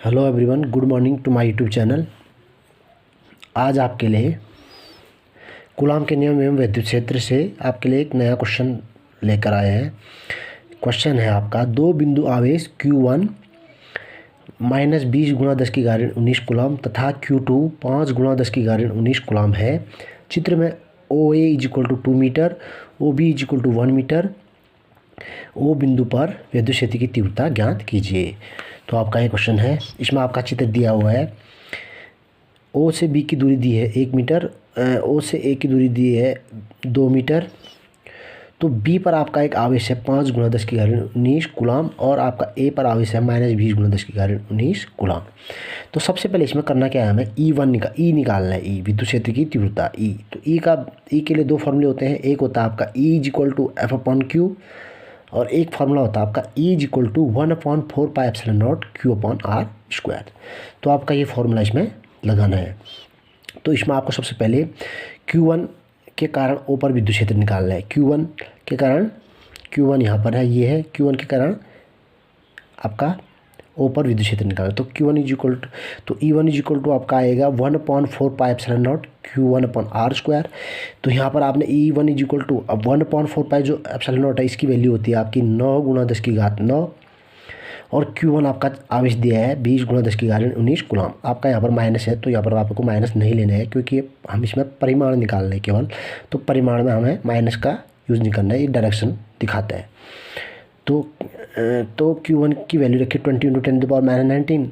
Hello everyone, good morning to my YouTube channel. आज आपके लिए कूलॉम के नियम एवं विद्युत क्षेत्र से आपके लिए एक नया क्वेश्चन लेकर आए हैं। क्वेश्चन है आपका, दो बिंदु आवेश Q1 -20 × 10⁻19 कूलॉम तथा Q2 5 × 10⁻19 कूलॉम है। चित्र में OA = 2 मीटर, OB = 1 मीटर, ओ बिंदु पर विद्युत क्षेत्र की तीव्रता ज्ञात कीजिए। तो आपका ये क्वेश्चन है। इसमें आपका चित्र दिया हुआ है। ओ से बी की दूरी दी है 1 मीटर, ओ से ए की दूरी दी है 2 मीटर। तो बी पर आपका एक आवेश है 5 × 10⁻19 कूलॉम और आपका ए पर आवेश है -20 × 10⁻19 कूलॉम। तो सबसे पहले इसमें करना क्या है, हमें ई निकालना है। ई विद्युत क्षेत्र की तीव्रता ई। तो ई के लिए दो फॉर्मूले होते हैं। एक होता है आपका E = F/Q और एक फार्मूला होता है आपका E = 1/4πε0 Q/r²। तो आपका ये फार्मूला इसमें लगाना है। तो इसमें आपको सबसे पहले Q1 के कारण ओ पर विद्युत क्षेत्र निकालना है। Q1 के कारण, Q1 यहाँ पर है, ये है Q1 के कारण आपका ओ पर विद्युत क्षेत्र निकालना। तो E1 = आपका आएगा 1/4πε0 Q1/r²। तो यहाँ पर आपने E1 = अब 1/4π जो ε0 है इसकी वैल्यू होती है आपकी 9 × 10⁹ और Q1 आपका आवेश दिया है 20 × 10⁻19 कूलॉम। आपका यहाँ पर माइनस है तो यहाँ पर आपको माइनस नहीं लेना है, क्योंकि हम इसमें परिमाण निकाल रहे हैं केवल। तो परिमाण में हमें माइनस का यूज़ नहीं करना है, ये डायरेक्शन दिखाता है। तो Q1 की वैल्यू रखी 20 × 10⁻19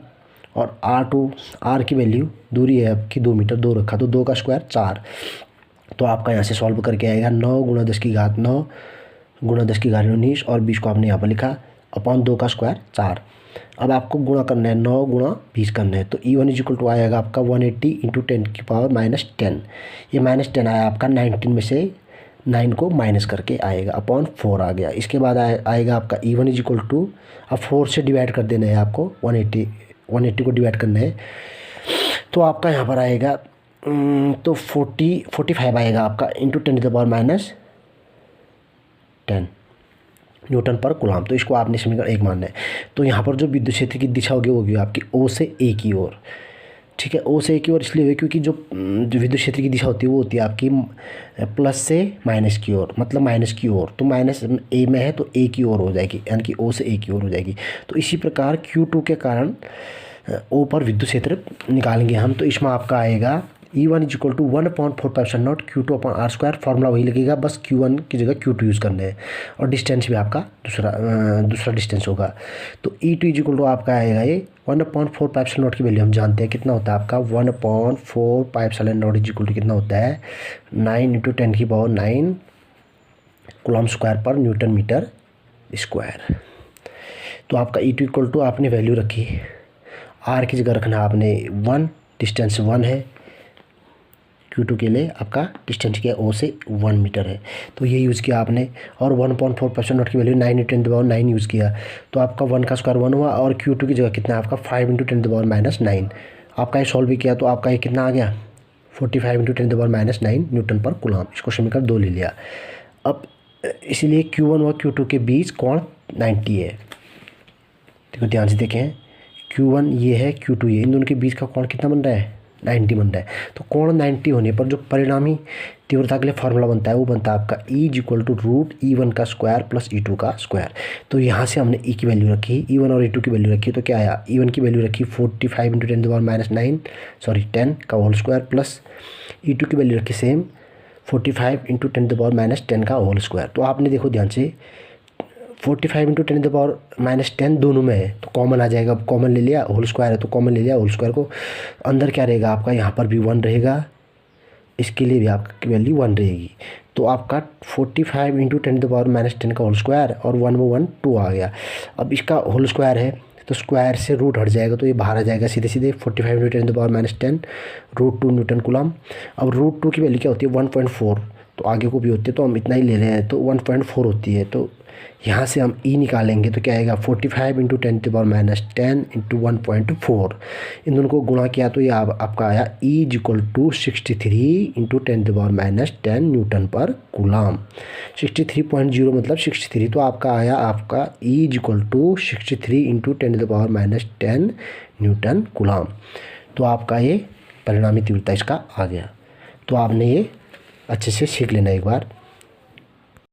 और R की वैल्यू दूरी है आपकी 2 मीटर, 2 रखा तो 2 का स्क्वायर 4। तो आपका यहाँ से सॉल्व करके आएगा 9 × 10⁹ × 10⁻19 और 20 को आपने यहाँ पर लिखा अपॉन 2 का स्क्वायर 4। अब आपको गुणा करना है, 9 × 20 करना है। तो E1 = आएगा आपका 180 × 10⁻−10। ये -10 आया आपका, 19 में से 9 को माइनस करके आएगा, अपॉन 4 आ गया। इसके बाद आएगा आपका E1 = अब 4 से डिवाइड कर देना है आपको, 180 को डिवाइड करना है। तो आपका यहाँ पर आएगा तो 45 आएगा आपका इंटू 10⁻−10 न्यूटन पर कूलॉम। तो इसको आपने समीकरण 1 मानना है। तो यहाँ पर जो विद्युत क्षेत्र की दिशा होगी वो होगी आपकी O से A की ओर। ठीक है, O से A की ओर इसलिए हुई क्योंकि जो विद्युत क्षेत्र की दिशा होती है वो होती है आपकी प्लस से माइनस की ओर, मतलब माइनस की ओर। तो माइनस A में है तो A की ओर हो जाएगी, यानी कि O से A की ओर हो जाएगी। तो इसी प्रकार Q2 के कारण O पर विद्युत क्षेत्र निकालेंगे हम। तो इसमें आपका आएगा E1 = 1/4πε0 Q2/r²। फार्मूला वही लगेगा, बस Q1 की जगह Q2 यूज़ करना है और डिस्टेंस भी आपका दूसरा डिस्टेंस होगा। तो E2 = आपका आएगा ये 1/4πε0 की वैल्यू हम जानते हैं कितना होता है आपका 1/4πε0 = कितना होता है 9 × 10⁹ कूलॉम स्क्वायर पर न्यूटन मीटर स्क्वायर। तो आपका E2 = आपने वैल्यू रखी, R की जगह रखना आपने 1, डिस्टेंस 1 है। Q2 के लिए आपका डिस्टेंस क्या है, O से 1 मीटर है। तो ये यूज़ किया आपने और 1/4πε0 की वैल्यू 9 × 10⁻9 यूज़ किया। तो आपका 1 का स्क्वायर 1 हुआ और Q2 की जगह कितना है आपका 5 × 10⁻9। आपका ये सॉल्व भी किया तो आपका ये कितना आ गया 45 × 10⁻9 न्यूटन पर कूलॉम। इसको समीकरण 2 ले लिया। अब इसीलिए Q1 और Q2 के बीच कोण 90 है। देखो ध्यान से देखें, Q1 ये है, Q2 ये, इन दोनों के बीच का कोण कितना बन रहा है 90 बन रहा है। तो कोण 90 होने पर जो परिणामी तीव्रता के लिए फार्मूला बनता है वो बनता है आपका E = √E1 का स्क्वायर प्लस E2 का स्क्वायर। तो यहाँ से हमने E की वैल्यू रखी, E1 और E2 की वैल्यू रखी। तो क्या आया, E1 की वैल्यू रखी 45 × 10 का होल स्क्वायर प्लस E2 की वैल्यू रखी सेम 45 × 10 का होल स्क्वायर। तो आपने देखो ध्यान से 45 × 10⁻10 दोनों में है तो कॉमन आ जाएगा। कॉमन ले लिया, होल स्क्वायर है तो कॉमन ले लिया होल स्क्वायर को। अंदर क्या रहेगा आपका, यहाँ पर भी 1 रहेगा, इसके लिए भी आपकी वैल्यू 1 रहेगी। तो आपका 45 × 10⁻10 का होल स्क्वायर और 1 में 1 2 आ गया। अब इसका होल स्क्वायर है तो स्क्वायर से रूट हट जाएगा तो ये बाहर आ जाएगा सीधे सीधे 45 × 10⁻10 √2 न्यूटन कूलॉम। अब √2 की वैल्यू क्या होती है 1.4, तो आगे को भी होती है तो हम इतना ही ले रहे हैं तो 1.4 होती है। तो यहाँ से हम ई निकालेंगे तो क्या आएगा 45 इंटू 10⁻10 इंटू 1.4। इन दोनों को गुणा किया तो ये आपका आया E is equal to 63 into 10⁻10 newton पर कूलाम। 63.0 मतलब 63, तो आपका आया आपका E is equal to 63 into 10⁻10 newton coulomb. तो आपका ये परिणामी तीव्रता इसका आ गया। तो आपने ये अच्छे से सीख लेना एक बार।